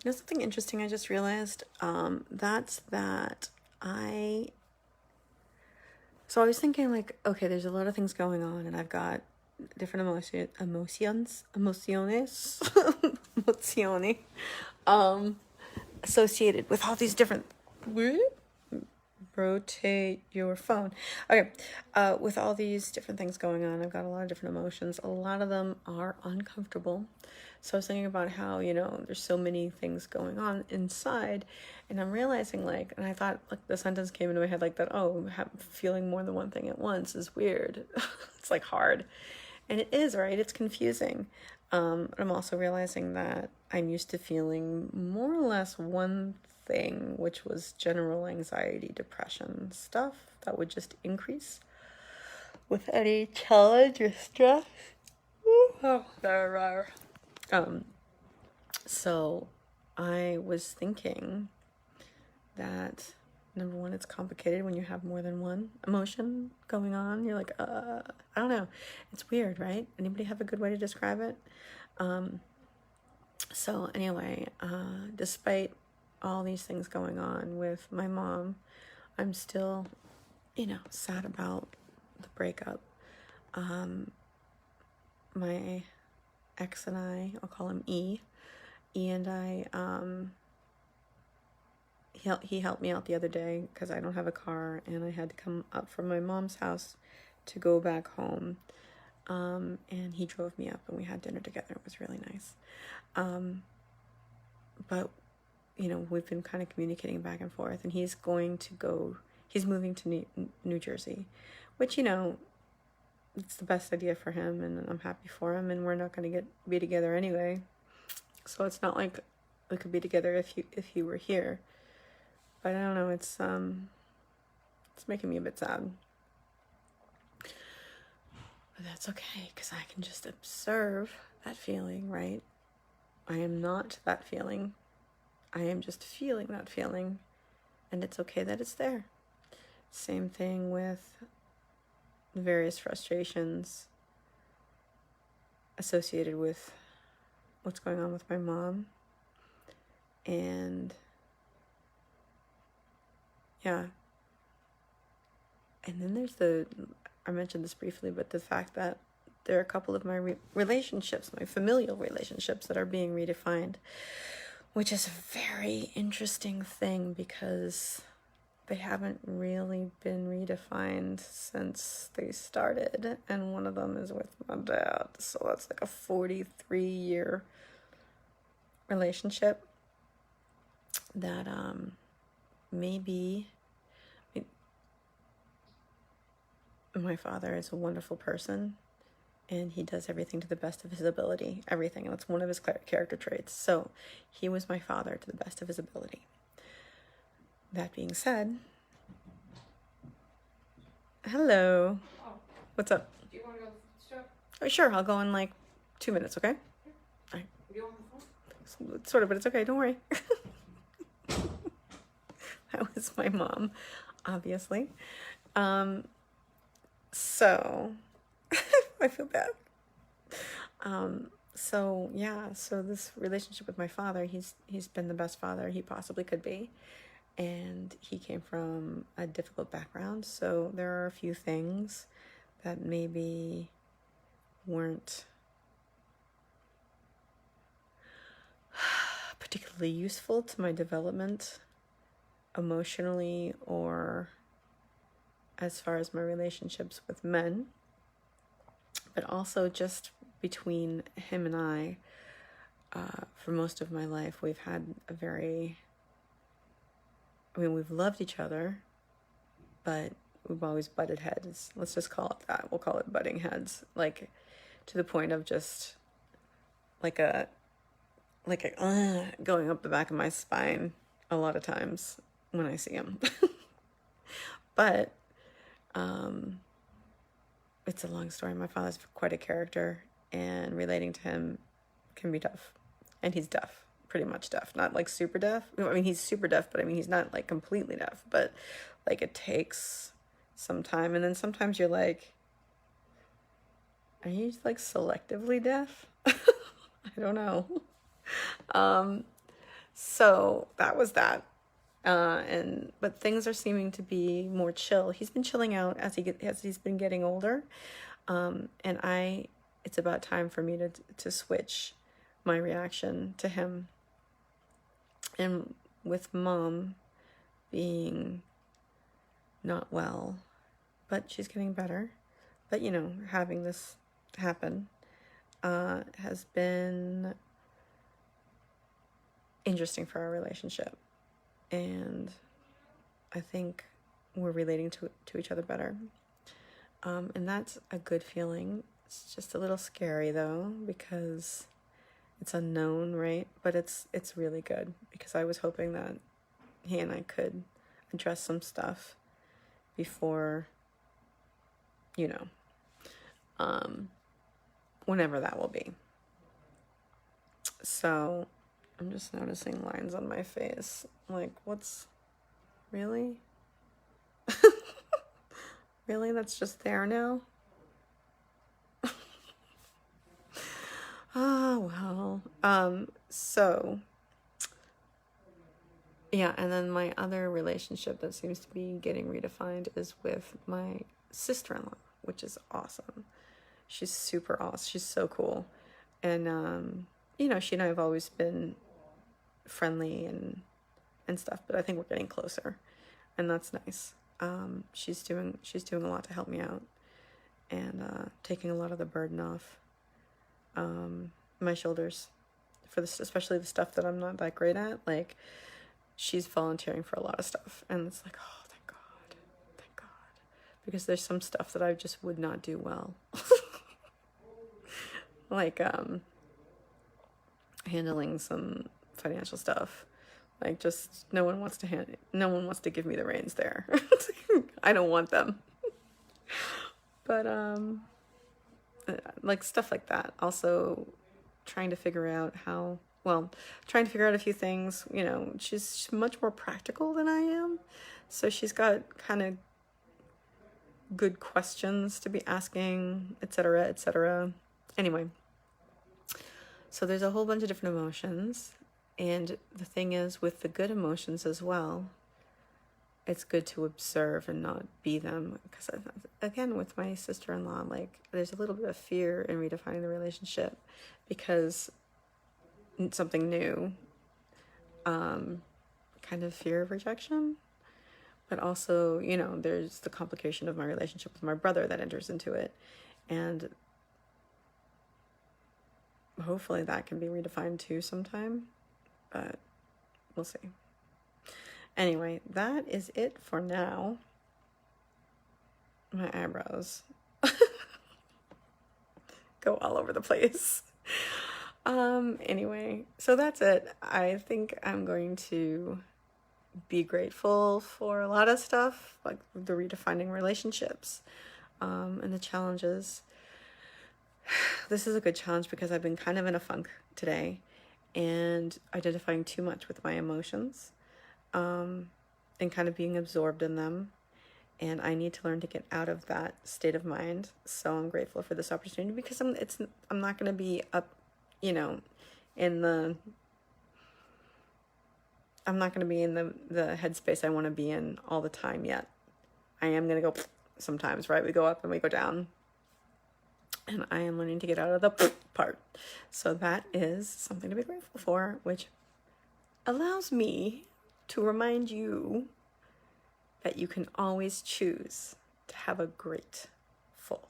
You know something interesting I just realized? That's that I So I was thinking like, okay, there's a lot of things going on and I've got different emotions, emozioni, associated with all these different, rotate your phone. Okay. With all these different things going on, I've got a lot of different emotions. A lot of them are uncomfortable. So I was thinking about how, there's so many things going on inside, and I'm realizing like, and I thought like the sentence came into my head like that, oh, feeling more than one thing at once is weird. It's like hard. And it is, right? It's confusing. I'm also realizing that I'm used to feeling more or less one thing, which was general anxiety, depression stuff that would just increase with any challenge or stress. Oh, so I was thinking that number one, it's complicated when you have more than one emotion going on. You're like, I don't know. It's weird, right? Anybody have a good way to describe it? So anyway, despite all these things going on with my mom, I'm still, sad about the breakup. My ex and I'll call him E and I, he helped me out the other day because I don't have a car and I had to come up from my mom's house to go back home. And he drove me up and we had dinner together. It was really nice. But, we've been kind of communicating back and forth, and he's moving to New Jersey, which, it's the best idea for him and I'm happy for him, and we're not going to be together anyway. So it's not like we could be together if he were here. But I don't know, it's making me a bit sad. But that's okay, because I can just observe that feeling, right? I am not that feeling. I am just feeling that feeling, and it's okay that it's there. Same thing with the various frustrations associated with what's going on with my mom. And yeah. And then there's I mentioned this briefly, but the fact that there are a couple of my relationships, my familial relationships, that are being redefined, which is a very interesting thing because they haven't really been redefined since they started. And one of them is with my dad. So that's like a 43-year relationship that maybe my father is a wonderful person and he does everything to the best of his ability, everything. And that's one of his character traits. So he was my father to the best of his ability. That being said, hello. Oh. What's up? Do you want to go stop? Oh, sure, I'll go in like 2 minutes, okay? Yeah. All right. You on the phone? Sort of, but it's okay, don't worry. That was my mom, obviously. So I feel bad. So this relationship with my father, he's been the best father he possibly could be. And he came from a difficult background, so there are a few things that maybe weren't particularly useful to my development emotionally or as far as my relationships with men, but also just between him and I. For most of my life, we've had we've loved each other, but we've always butted heads. Let's just call it that. We'll call it butting heads, like to the point of just like a going up the back of my spine a lot of times when I see him. But it's a long story. My father's quite a character, and relating to him can be tough. And he's deaf, pretty much deaf. Not like super deaf. I mean, he's super deaf, but I mean, he's not like completely deaf. But like it takes some time. And then sometimes you're like, are you like selectively deaf? I don't know. So that was that. But things are seeming to be more chill. He's been chilling out as he's been getting older. And it's about time for me to switch my reaction to him. And with mom being not well, but she's getting better. But having this happen has been interesting for our relationship, and I think we're relating to each other better, and that's a good feeling. It's just a little scary though, because it's unknown, right? But it's really good, because I was hoping that he and I could address some stuff before, whenever that will be. So I'm just noticing lines on my face. Like, what's really? Really? That's just there now? Oh, well. So, yeah, and then my other relationship that seems to be getting redefined is with my sister-in-law, which is awesome. She's super awesome. She's so cool. And, she and I have always been friendly and stuff, but I think we're getting closer, and that's nice. She's doing a lot to help me out, and taking a lot of the burden off my shoulders for this, especially the stuff that I'm not that great at. Like, she's volunteering for a lot of stuff, and it's like, oh, thank God, because there's some stuff that I just would not do well. Like handling some financial stuff. Like, just no one wants to give me the reins there. I don't want them. But like stuff like that. Also trying to figure out a few things. She's much more practical than I am. So she's got kind of good questions to be asking, etc., etc. Anyway, so there's a whole bunch of different emotions. And the thing is, with the good emotions as well, it's good to observe and not be them. Because, again, with my sister-in-law, like, there's a little bit of fear in redefining the relationship, because it's something new, kind of fear of rejection. But also, there's the complication of my relationship with my brother that enters into it. And hopefully that can be redefined too sometime. But we'll see. Anyway, that is it for now. My eyebrows go all over the place. Anyway, so that's it. I think I'm going to be grateful for a lot of stuff, like the redefining relationships, and the challenges. This is a good challenge because I've been kind of in a funk today, and identifying too much with my emotions, and kind of being absorbed in them. And I need to learn to get out of that state of mind. So I'm grateful for this opportunity, because I'm not going to be up, I'm not going to be in the headspace I want to be in all the time yet. I am going to go sometimes, right? We go up and we go down. And I am learning to get out of the part. So that is something to be grateful for, which allows me to remind you that you can always choose to have a grateful